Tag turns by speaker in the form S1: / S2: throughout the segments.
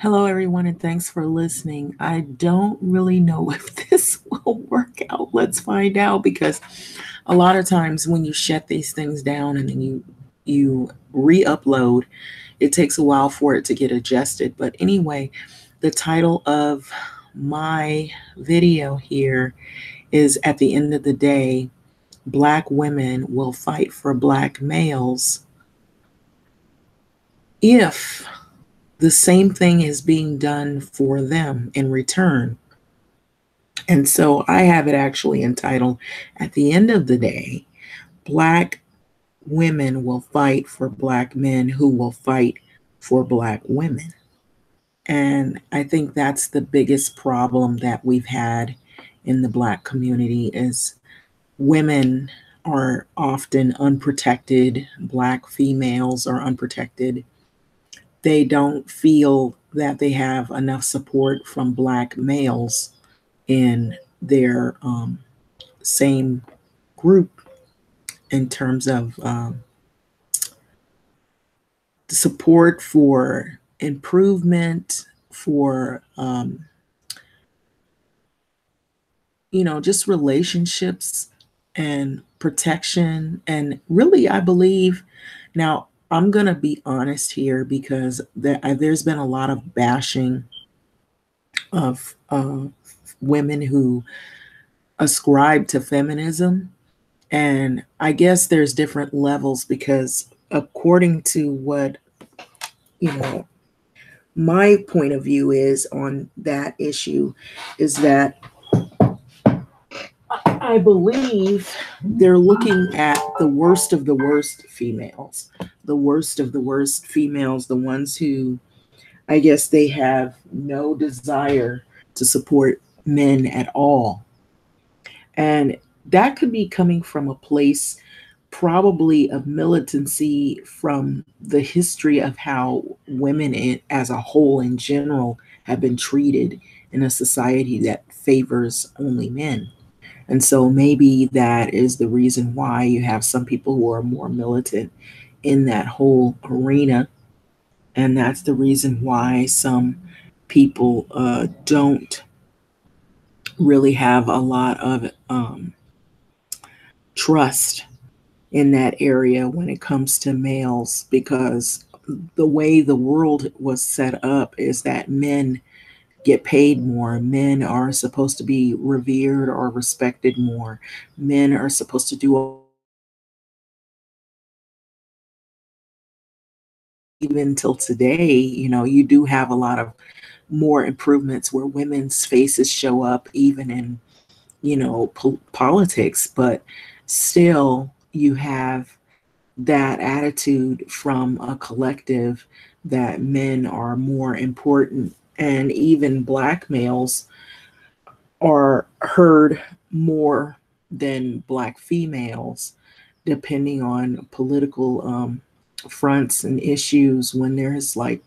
S1: Hello, everyone, and thanks for listening. I don't really know if this will work out. Let's find out because a lot of times when you shut these things down and then you re-upload, it takes a while for it to get adjusted. But anyway, the title of my video here is At the End of the Day, Black Women Will Fight for Black Males if the same thing is being done for them in return. And so I have it actually entitled, At the End of the Day, Black Women Will Fight for Black Men Who Will Fight for Black Women. And I think that's the biggest problem that we've had in the Black community is women are often unprotected. Black females are unprotected. They don't feel that they have enough support from Black males in their same group in terms of support for improvement, for just relationships and protection. And really, I believe now I'm gonna be honest here because there's been a lot of bashing of women who ascribe to feminism. And I guess there's different levels because according to what, you know, my point of view is on that issue is that I believe they're looking at the worst of the worst females, the worst of the worst females, the ones who I guess they have no desire to support men at all. And that could be coming from a place probably of militancy from the history of how women as a whole in general have been treated in a society that favors only men. And so maybe that is the reason why you have some people who are more militant in that whole arena. And that's the reason why some people don't really have a lot of trust in that area when it comes to males, because the way the world was set up is that men get paid more. Men are supposed to be revered or respected more. Men are supposed to do even till today, you do have a lot of more improvements where women's faces show up even in, politics, but still you have that attitude from a collective that men are more important, and even Black males are heard more than Black females, depending on political fronts and issues. When there's like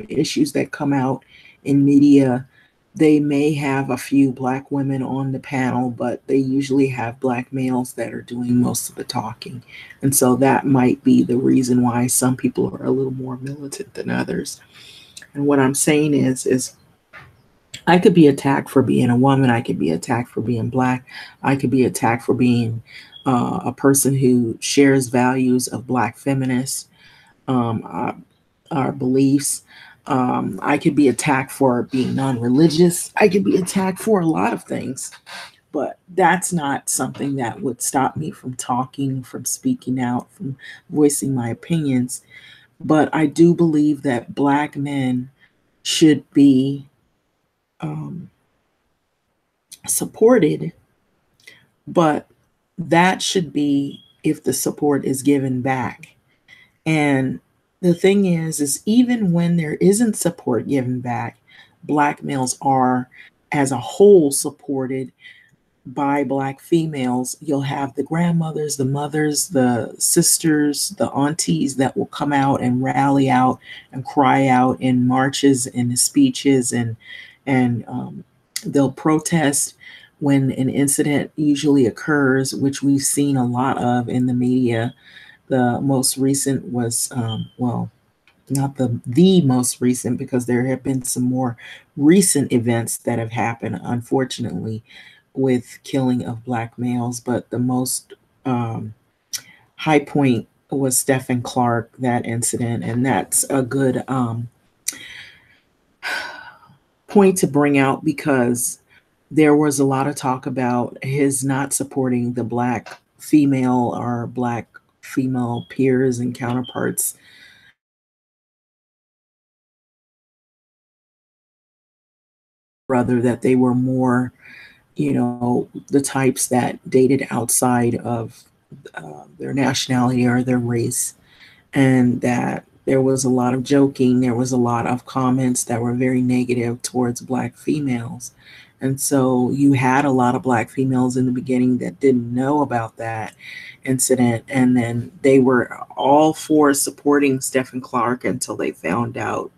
S1: issues that come out in media, they may have a few Black women on the panel, but they usually have Black males that are doing most of the talking. And so that might be the reason why some people are a little more militant than others. And what I'm saying is I could be attacked for being a woman. I could be attacked for being Black. I could be attacked for being a person who shares values of Black feminists, our beliefs. I could be attacked for being non-religious. I could be attacked for a lot of things, but that's not something that would stop me from talking, from speaking out, from voicing my opinions. But I do believe that Black men should be um, supported, but that should be if the support is given back. And the thing is even when there isn't support given back, Black males are as a whole supported by Black females. You'll have the grandmothers, the mothers, the sisters, the aunties that will come out and rally out and cry out in marches and speeches, and they'll protest when an incident usually occurs, which we've seen a lot of in the media. The most recent was, well, not the most recent, because there have been some more recent events that have happened, unfortunately, with killing of black males. But the most um, high point was Stephen Clark, that incident, and that's a good point to bring out, because there was a lot of talk about his not supporting the black female or black female peers and counterparts, rather that they were more, the types that dated outside of their nationality or their race, and that there was a lot of joking, there was a lot of comments that were very negative towards black females. And so you had a lot of black females in the beginning that didn't know about that incident, and then they were all for supporting Stephen Clark until they found out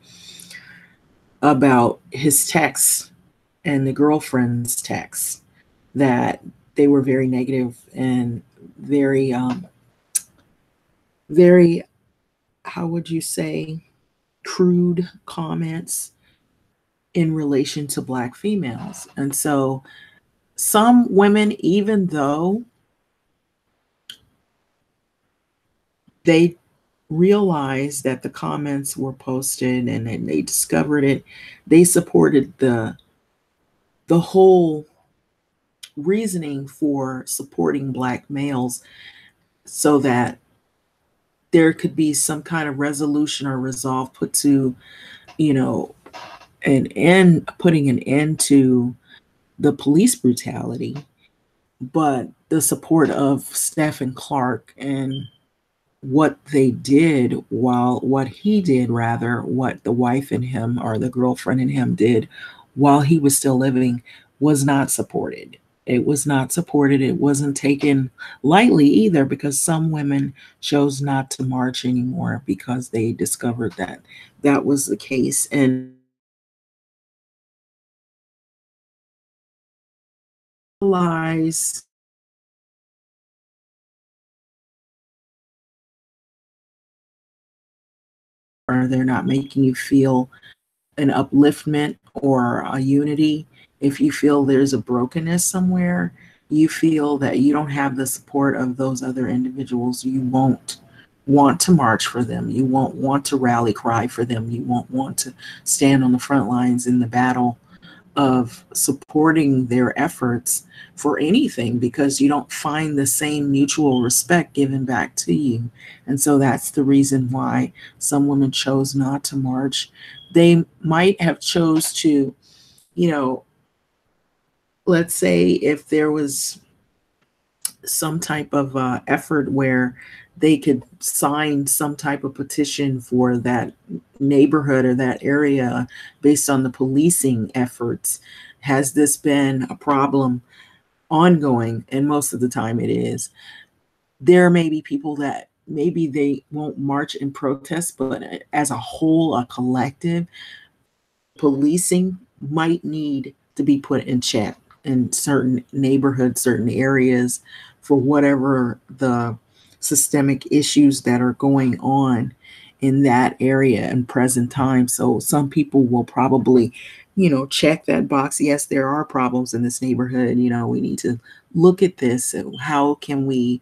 S1: about his texts and the girlfriend's texts, that they were very negative and very very, how would you say, crude comments in relation to black females. And so some women, even though they realized that the comments were posted and then they discovered it, they supported the whole reasoning for supporting black males, so that there could be some kind of resolution or resolve put to, you know, an end, putting an end to the police brutality. But the support of Stephen Clark and what they did, while what he did, rather, what the wife and him, or the girlfriend and him, did while he was still living, was not supported. It was not supported. It wasn't taken lightly either, because some women chose not to march anymore because they discovered that that was the case. And realize, or they're not making you feel an upliftment or a unity. If you feel there's a brokenness somewhere, you feel that you don't have the support of those other individuals, you won't want to march for them. You won't want to rally cry for them. You won't want to stand on the front lines in the battle of supporting their efforts for anything, because you don't find the same mutual respect given back to you. And so that's the reason why some women chose not to march. They might have chose to, you know, let's say if there was some type of effort where they could sign some type of petition for that neighborhood or that area based on the policing efforts. Has this been a problem ongoing? And most of the time it is. There may be people that maybe they won't march in protest, but as a whole, a collective, policing might need to be put in check in certain neighborhoods, certain areas, for whatever the systemic issues that are going on in that area and present time. So some people will probably, check that box. Yes, there are problems in this neighborhood. We need to look at this. How can we,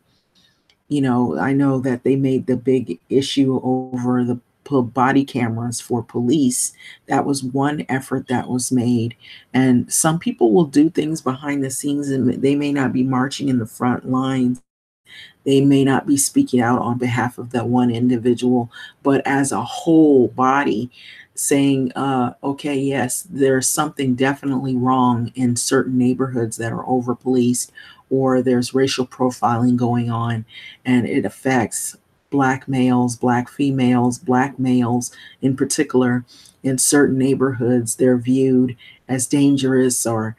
S1: I know that they made the big issue over the body cameras for police. That was one effort that was made. And some people will do things behind the scenes, and they may not be marching in the front lines. They may not be speaking out on behalf of that one individual, but as a whole body, saying, okay, yes, there's something definitely wrong in certain neighborhoods that are over policed, or there's racial profiling going on, and it affects Black males, Black females, Black males in particular. In certain neighborhoods, they're viewed as dangerous, or,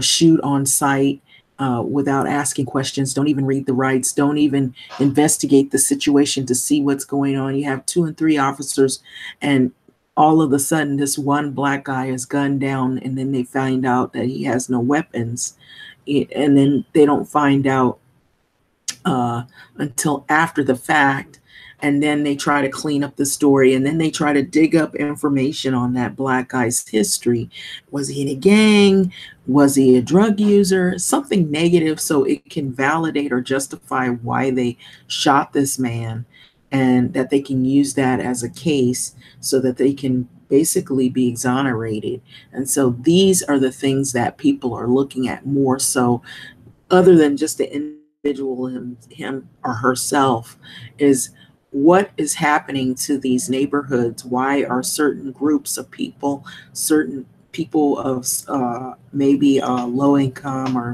S1: shoot on sight without asking questions, don't even read the rights, don't even investigate the situation to see what's going on. You have 2 and 3 officers, and all of a sudden this one Black guy is gunned down, and then they find out that he has no weapons. And then they don't find out until after the fact. and then they try to clean up the story, and then they try to dig up information on that black guy's history. Was he in a gang? Was he a drug user? Something negative, so it can validate or justify why they shot this man, and that they can use that as a case so that they can basically be exonerated. And so these are the things that people are looking at more so, other than just the individual, him or herself, is what is happening to these neighborhoods. Why are certain groups of people, certain people of maybe low income or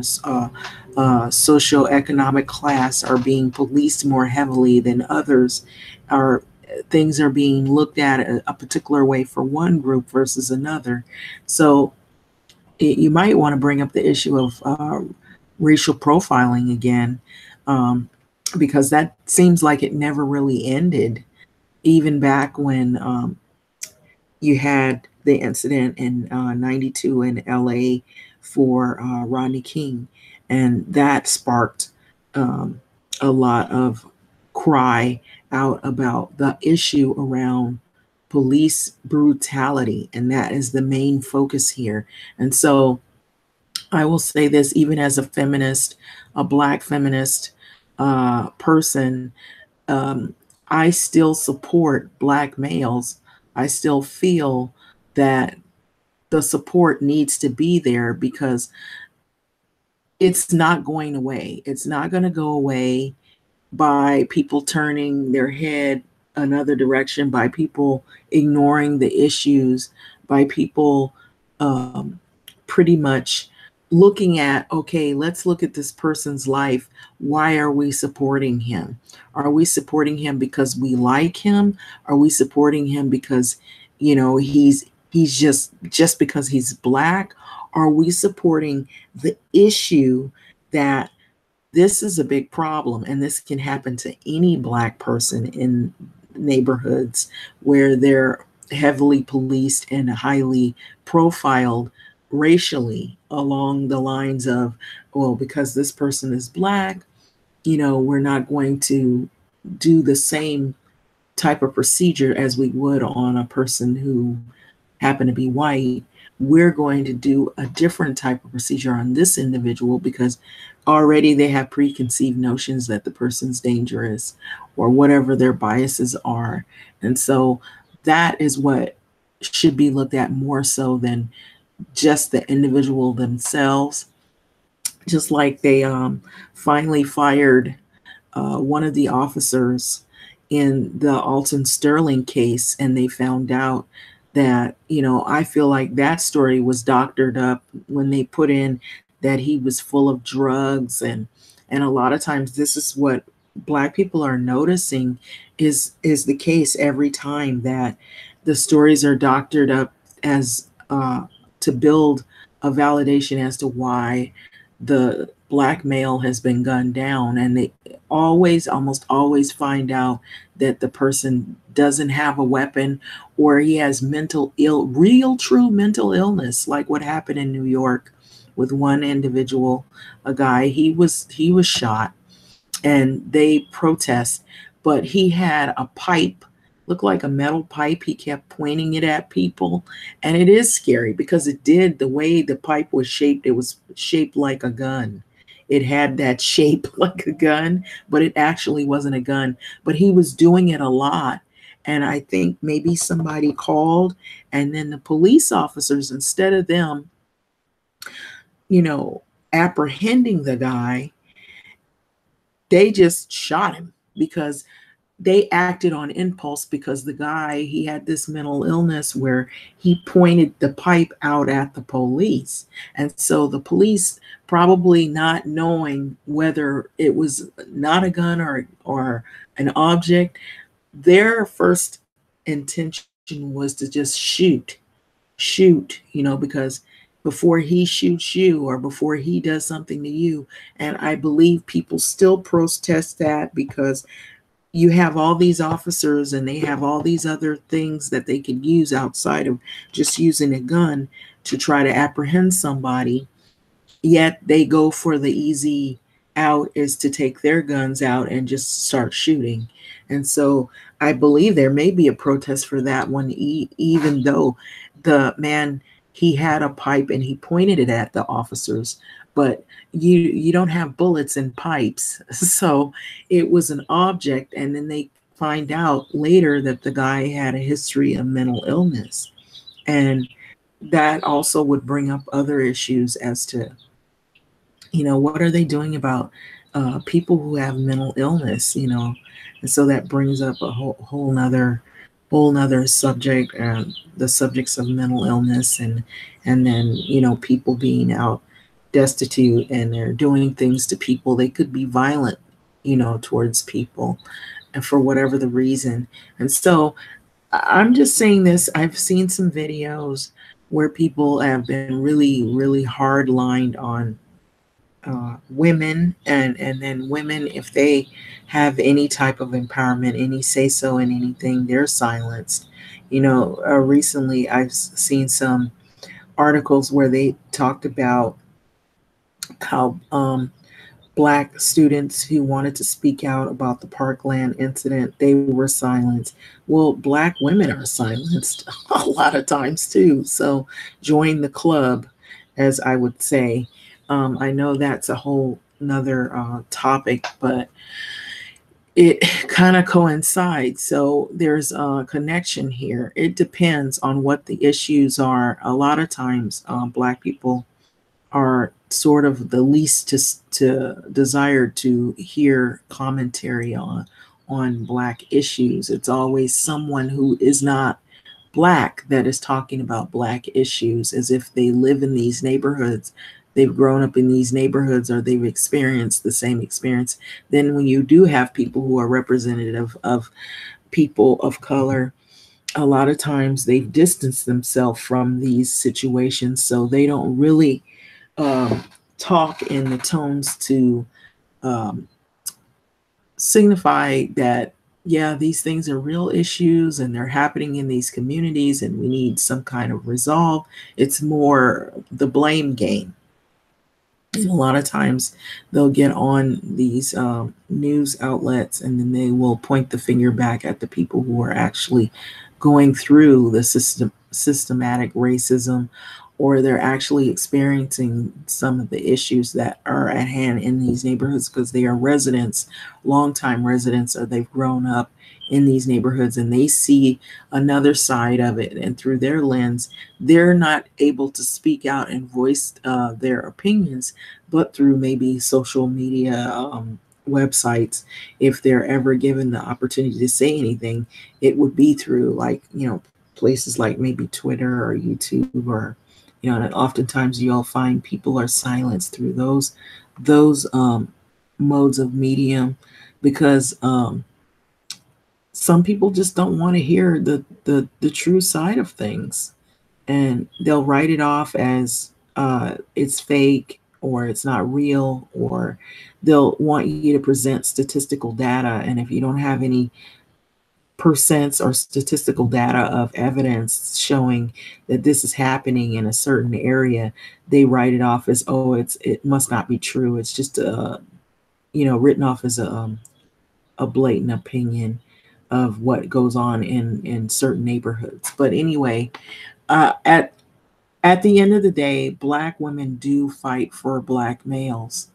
S1: socioeconomic class, are being policed more heavily than others? Are things are being looked at a particular way for one group versus another? So you might want to bring up the issue of racial profiling again, because that seems like it never really ended, even back when you had the incident in 92 in LA for Rodney King. And that sparked a lot of cry out about the issue around police brutality. And that is the main focus here. And so I will say this, even as a feminist, a Black feminist person, I still support Black males. I still feel that the support needs to be there because it's not going away. It's not going to go away by people turning their head another direction, by people ignoring the issues, by people pretty much looking at, okay, let's look at this person's life. Why are we supporting him? Are we supporting him because we like him? Are we supporting him because, you know, he's just because he's Black? Are we supporting the issue that this is a big problem, and this can happen to any Black person in neighborhoods where they're heavily policed and highly profiled racially, along the lines of, well, because this person is Black, you know, we're not going to do the same type of procedure as we would on a person who happened to be white. We're going to do a different type of procedure on this individual because already they have preconceived notions that the person's dangerous or whatever their biases are. And so that is what should be looked at more so than just the individual themselves. Just like they finally fired one of the officers in the Alton Sterling case, and they found out that, you know, I feel like that story was doctored up when they put in that he was full of drugs, and a lot of times this is what Black people are noticing is the case every time, that the stories are doctored up as to build a validation as to why the Black male has been gunned down. And they almost always find out that the person doesn't have a weapon, or he has real true mental illness, like what happened in New York with one individual, a guy, he was shot, and they protest, but he had a pipe, looked like a metal pipe. He kept pointing it at people. And it is scary because the way the pipe was shaped, it was shaped like a gun. It had that shape like a gun, but it actually wasn't a gun. But he was doing it a lot. And I think maybe somebody called, and then the police officers, instead of them, you know, apprehending the guy, they just shot him because they acted on impulse, because the guy, he had this mental illness where he pointed the pipe out at the police. And so the police, probably not knowing whether it was not a gun or an object, their first intention was to just shoot, you know, because before he shoots you or before he does something to you. And I believe people still protest that because you have all these officers and they have all these other things that they could use outside of just using a gun to try to apprehend somebody, yet they go for the easy out is to take their guns out and just start shooting. And so I believe there may be a protest for that one, even though the man, he had a pipe and he pointed it at the officers, but you don't have bullets in pipes. So it was an object, and then they find out later that the guy had a history of mental illness. And that also would bring up other issues as to, what are they doing about people who have mental illness, and so that brings up a whole nother subject, the subjects of mental illness, and then, people being out destitute and they're doing things to people. They could be violent, towards people, and for whatever the reason. And so I'm just saying this. I've seen some videos where people have been really, really hard lined on women, and then women, if they have any type of empowerment, any say so in anything, they're silenced. Recently I've seen some articles where they talked about how Black students who wanted to speak out about the Parkland incident, they were silenced. Well, Black women are silenced a lot of times too. So join the club, as I would say. I know that's a whole another topic, but it kind of coincides. So there's a connection here. It depends on what the issues are. A lot of times, Black people are sort of the least to desire to hear commentary on Black issues. It's always someone who is not Black that is talking about Black issues, as if they live in these neighborhoods, they've grown up in these neighborhoods, or they've experienced the same experience. Then when you do have people who are representative of people of color, a lot of times they've distanced themselves from these situations, so they don't really talk in the tones to um, signify that, yeah, these things are real issues and they're happening in these communities and we need some kind of resolve. It's more the blame game. And a lot of times they'll get on these news outlets, and then they will point the finger back at the people who are actually going through the systematic racism, or they're actually experiencing some of the issues that are at hand in these neighborhoods because they are residents, longtime residents, or they've grown up in these neighborhoods and they see another side of it. And through their lens, they're not able to speak out and voice their opinions, but through maybe social media websites. If they're ever given the opportunity to say anything, it would be through, like, places like maybe Twitter or YouTube, or and oftentimes you'll find people are silenced through those modes of medium, because some people just don't want to hear the true side of things, and they'll write it off as it's fake or it's not real, or they'll want you to present statistical data, and if you don't have any percents or statistical data of evidence showing that this is happening in a certain area, they write it off as, oh, it must not be true. It's just written off as a blatant opinion of what goes on in certain neighborhoods. But anyway, at the end of the day, Black women do fight for Black males.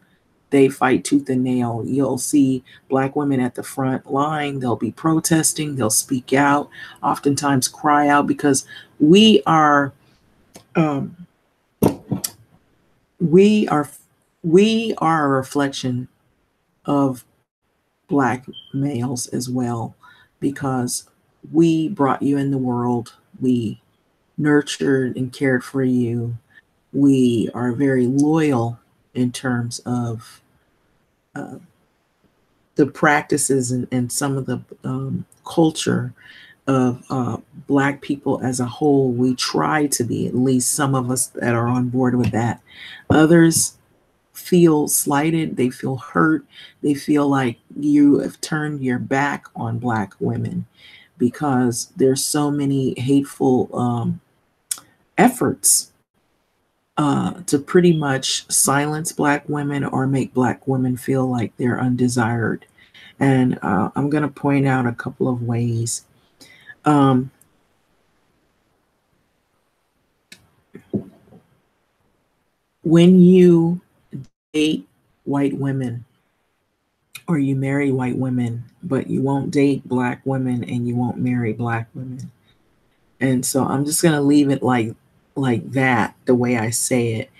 S1: They fight tooth and nail. You'll see Black women at the front line. They'll be protesting. They'll speak out, oftentimes cry out, because we are um, we are we are a reflection of Black males as well, because we brought you in the world. We nurtured and cared for you. We are very loyal in terms of uh, the practices and some of the culture of Black people as a whole. We try to be, at least some of us that are on board with that. Others feel slighted, they feel hurt, they feel like you have turned your back on Black women because there's so many hateful efforts to pretty much silence Black women or make Black women feel like they're undesired. And I'm going to point out a couple of ways. Um, when you date white women or you marry white women, but you won't date Black women and you won't marry Black women. And so I'm just going to leave it like that, the way I say it.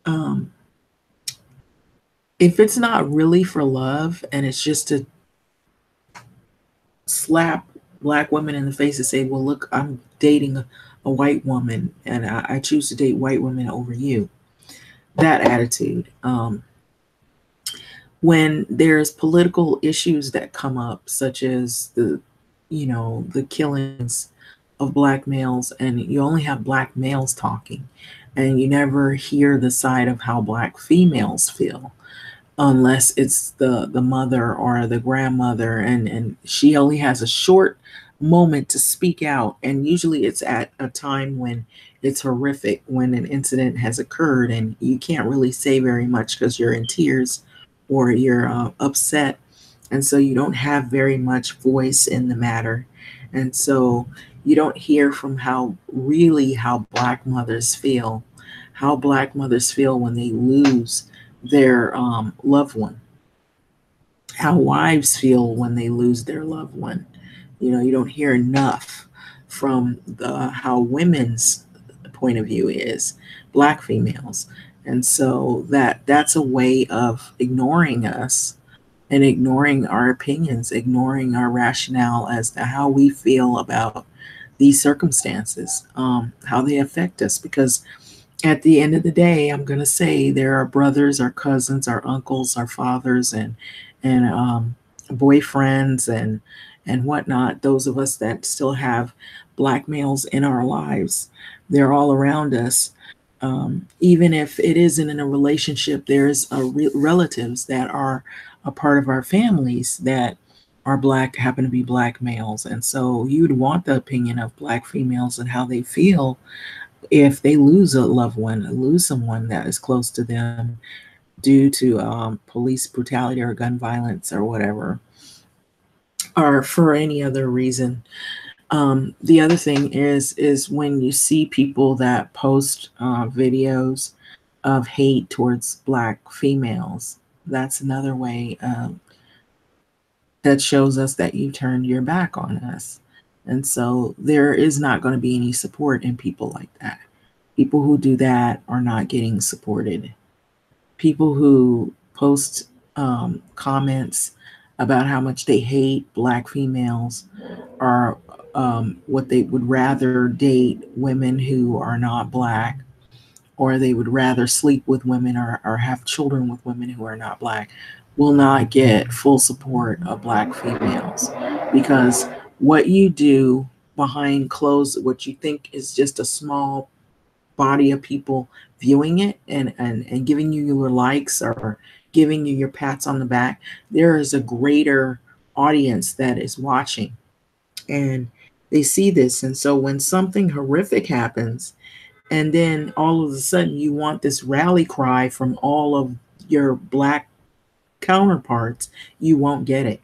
S1: Um, if it's not really for love and it's just to slap Black women in the face and say, well, look, I'm dating a white woman and I choose to date white women over you. That attitude. When there's political issues that come up, such as the killings of Black males, and you only have Black males talking, and you never hear the side of how Black females feel, unless it's the mother or the grandmother, and she only has a short moment to speak out, and usually it's at a time when it's horrific, when an incident has occurred and you can't really say very much because you're in tears or you're upset, and so you don't have very much voice in the matter, and so you don't hear from how Black mothers feel, how Black mothers feel when they lose their loved one, how wives feel when they lose their loved one. You don't hear enough from the how women's point of view is, Black females. And so that's a way of ignoring us and ignoring our opinions, ignoring our rationale as to how we feel about these circumstances, how they affect us. Because at the end of the day, I'm going to say there are brothers, our cousins, our uncles, our fathers, and boyfriends and whatnot. Those of us that still have Black males in our lives, they're all around us. Even if it isn't in a relationship, there's relatives that are a part of our families that are Black, happen to be Black males, and so you'd want the opinion of Black females and how they feel if they lose a loved one, lose someone that is close to them due to police brutality or gun violence or whatever, or for any other reason. The other thing is when you see people that post videos of hate towards Black females, that's another way that shows us that you turned your back on us. And so there is not going to be any support in people like that. People who do that are not getting supported. People who post comments about how much they hate Black females are what they would rather date women who are not Black, or they would rather sleep with women or have children with women who are not Black, will not get full support of Black females, because what you do behind closed, what you think is just a small body of people viewing it and giving you your likes or giving you your pats on the back, there is a greater audience that is watching, and they see this. And so when something horrific happens, and then all of a sudden you want this rally cry from all of your Black counterparts, you won't get it.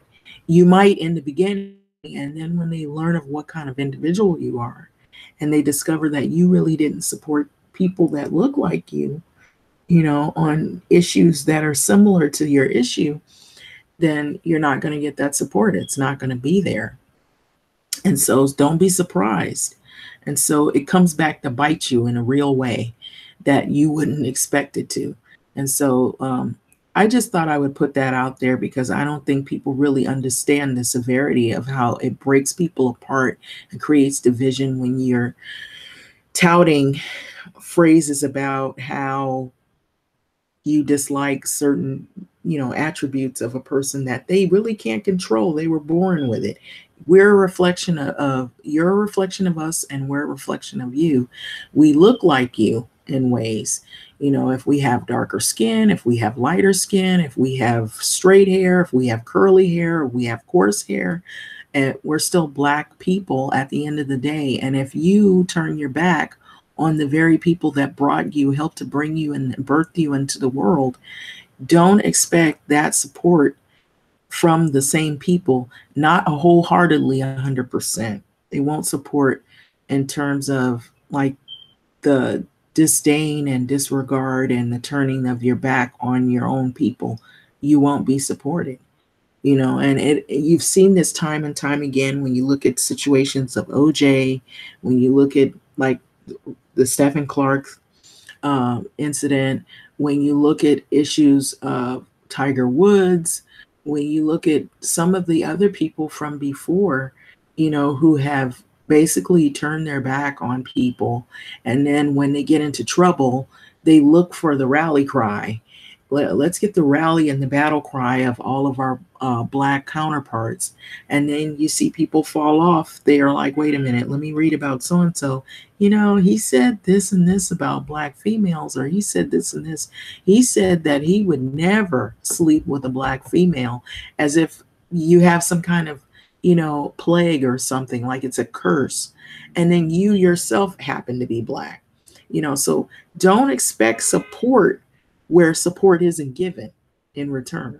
S1: You might in the beginning, and then when they learn of what kind of individual you are, and they discover that you really didn't support people that look like you, on issues that are similar to your issue, then you're not going to get that support. It's not going to be there. And so don't be surprised. And so it comes back to bite you in a real way that you wouldn't expect it to. And so I just thought I would put that out there, because I don't think people really understand the severity of how it breaks people apart and creates division when you're touting phrases about how you dislike certain, attributes of a person that they really can't control. They were born with it. We're a reflection of you're a reflection of us, and we're a reflection of you. We look like you in ways. If we have darker skin, if we have lighter skin, if we have straight hair, if we have curly hair, if we have coarse hair, and we're still Black people at the end of the day. And if you turn your back on the very people that brought you, helped to bring you and birthed you into the world. Don't expect that support from the same people, not a wholeheartedly 100%. They won't support in terms of like the disdain and disregard and the turning of your back on your own people. You won't be supported, and you've seen this time and time again when you look at situations of OJ, when you look at like the Stephen Clark incident, when you look at issues of Tiger Woods, when you look at some of the other people from before, who have basically turned their back on people. And then when they get into trouble, they look for the rally cry. Let's get the rally and the battle cry of all of our Black counterparts. And then you see people fall off. They are like, wait a minute, let me read about so and so. He said this and this about Black females, or he said this and this. He said that he would never sleep with a Black female, as if you have some kind of, plague or something, like it's a curse. And then you yourself happen to be Black, so don't expect support where support isn't given in return.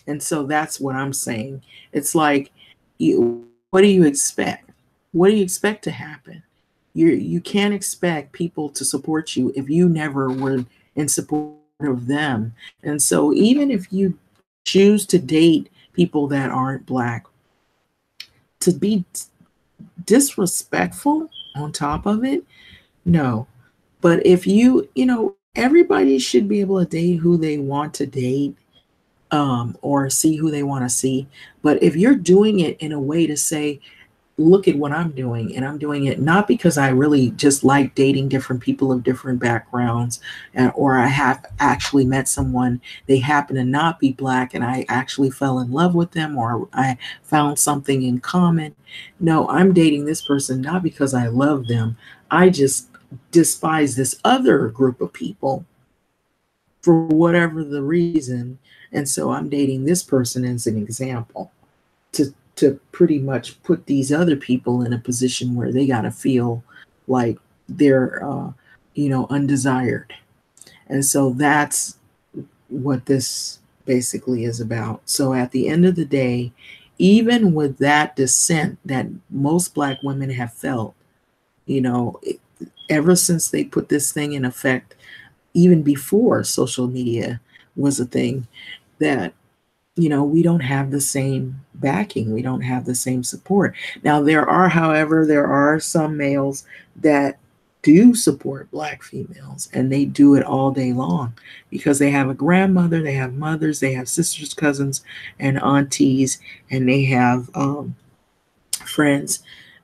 S1: And so that's what I'm saying. It's like, what do you expect? What do you expect to happen? You can't expect people to support you if you never were in support of them. And so even if you choose to date people that aren't Black, to be disrespectful on top of it, no. But if everybody should be able to date who they want to date, or see who they want to see. But if you're doing it in a way to say, look at what I'm doing, and I'm doing it not because I really just like dating different people of different backgrounds, or I have actually met someone, they happen to not be Black, and I actually fell in love with them, or I found something in common. No, I'm dating this person not because I love them. I just despise this other group of people for whatever the reason. And so I'm dating this person as an example to pretty much put these other people in a position where they got to feel like they're, undesired. And so that's what this basically is about. So at the end of the day, even with that dissent that most Black women have felt, ever since they put this thing in effect, even before social media was a thing, that we don't have the same backing, we don't have the same support. Now however, there are some males that do support Black females, and they do it all day long because they have a grandmother, they have mothers, they have sisters, cousins, and aunties, and they have friends,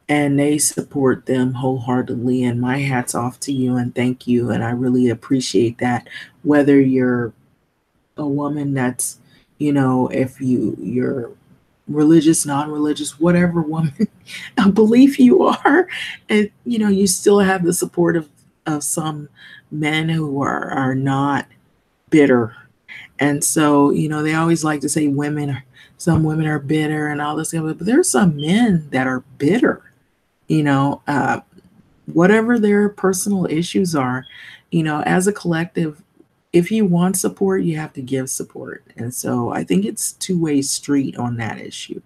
S1: and they support them wholeheartedly. And my hat's off to you, and thank you, and I really appreciate that. Whether you're a woman that's, if you're religious, non-religious, whatever woman belief you are, and you still have the support of some men who are not bitter. And so they always like to say some women are bitter and all this stuff, but there's some men that are bitter, whatever their personal issues are. As a collective, if you want support, you have to give support. And so I think it's two-way street on that issue.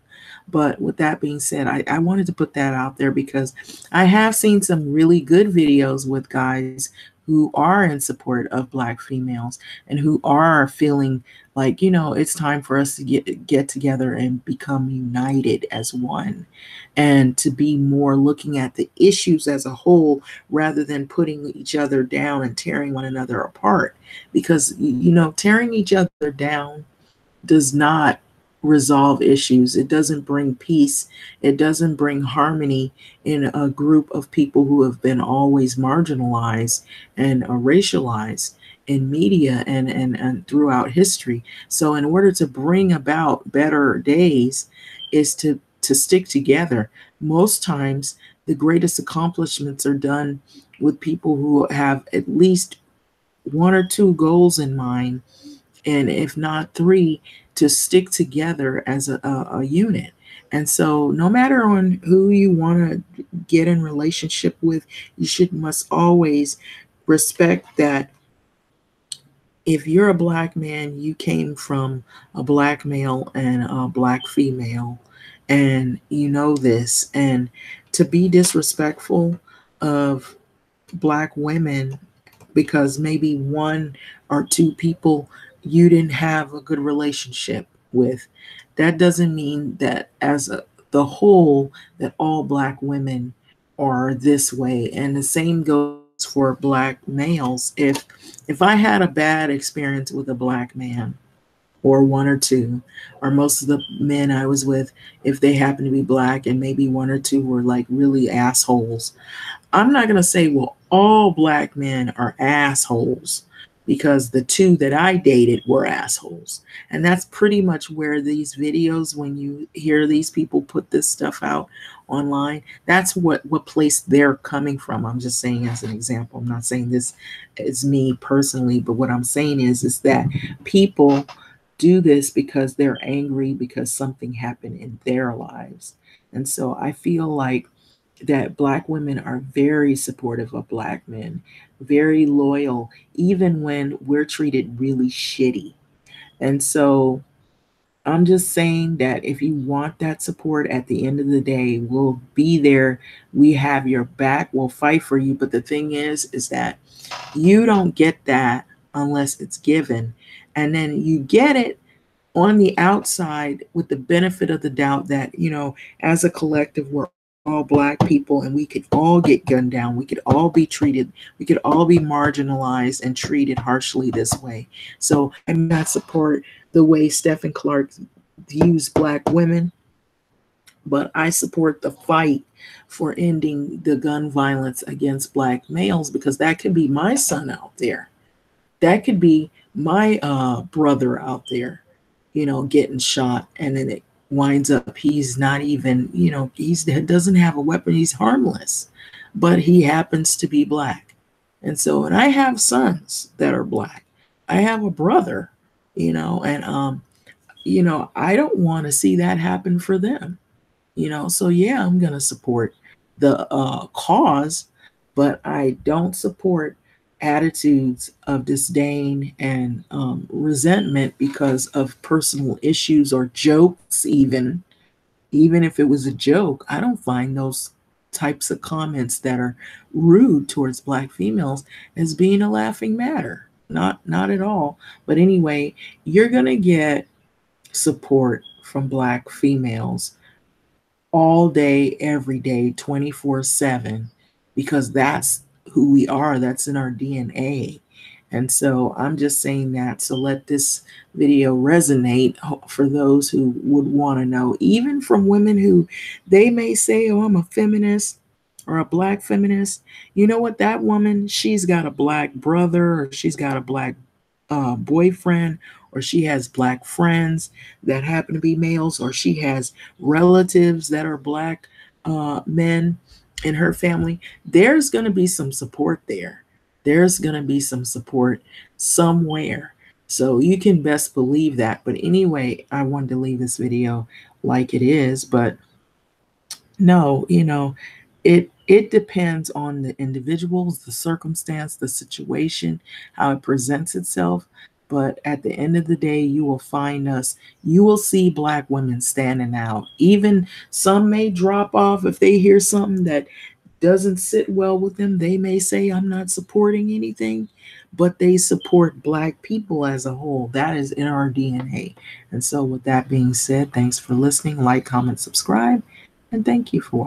S1: But with that being said, I wanted to put that out there because I have seen some really good videos with guys who are in support of Black females and who are feeling like, it's time for us to get together and become united as one, and to be more looking at the issues as a whole rather than putting each other down and tearing one another apart. Because, tearing each other down does not resolve issues. It doesn't bring peace. It doesn't bring harmony in a group of people who have been always marginalized and racialized in media and throughout history. So in order to bring about better days is to stick together. Most times the greatest accomplishments are done with people who have at least one or two goals in mind, and if not three, to stick together as a unit. And so no matter on who you want to get in relationship with, you should must always respect that if you're a black man, you came from a black male and a black female, and you know this. And to be disrespectful of black women because maybe one or two people you didn't have a good relationship with, that doesn't mean that as the whole that all black women are this way. And the same goes for black males. If I had a bad experience with a black man, or one or two, or most of the men I was with, if they happen to be black and maybe one or two were like really assholes, I'm not going to say, well, all black men are assholes because the two that I dated were assholes. And that's pretty much where these videos, when you hear these people put this stuff out online, that's what place they're coming from. I'm just saying as an example. I'm not saying this is me personally, but what I'm saying is that people do this because they're angry because something happened in their lives. And so I feel like that black women are very supportive of black men, very loyal, even when we're treated really shitty. And so I'm just saying that if you want that support at the end of the day, we'll be there. We have your back. We'll fight for you. But the thing is that you don't get that unless it's given. And then you get it on the outside with the benefit of the doubt that, as a collective, we're all black people and we could all get gunned down. We could all be treated, we could all be marginalized and treated harshly this way. So I may not support the way Stephen Clark views black women, but I support the fight for ending the gun violence against black males because that could be my son out there. That could be my brother out there, getting shot, and then it winds up he's not even, he doesn't have a weapon, he's harmless, but he happens to be black. And I have sons that are black. I have a brother, and I don't want to see that happen for them. So yeah, I'm going to support the cause, but I don't support attitudes of disdain and resentment because of personal issues or jokes. Even if it was a joke, I don't find those types of comments that are rude towards black females as being a laughing matter. Not at all. But anyway, you're going to get support from black females all day, every day, 24/7, because that's who we are. That's in our DNA. And so I'm just saying that. So let this video resonate for those who would want to know, even from women who they may say, oh, I'm a feminist or a black feminist. You know what? That woman, she's got a black brother, or she's got a black boyfriend, or she has black friends that happen to be males, or she has relatives that are black men in her family. There's going to be some support there. There's going to be some support somewhere. So you can best believe that. But anyway, I wanted to leave this video like it is, but no, it depends on the individuals, the circumstance, the situation, how it presents itself. But at the end of the day, you will find us, you will see black women standing out. Even some may drop off if they hear something that doesn't sit well with them. They may say, I'm not supporting anything, but they support black people as a whole. That is in our DNA. And so with that being said, thanks for listening. Like, comment, subscribe, and thank you for watching.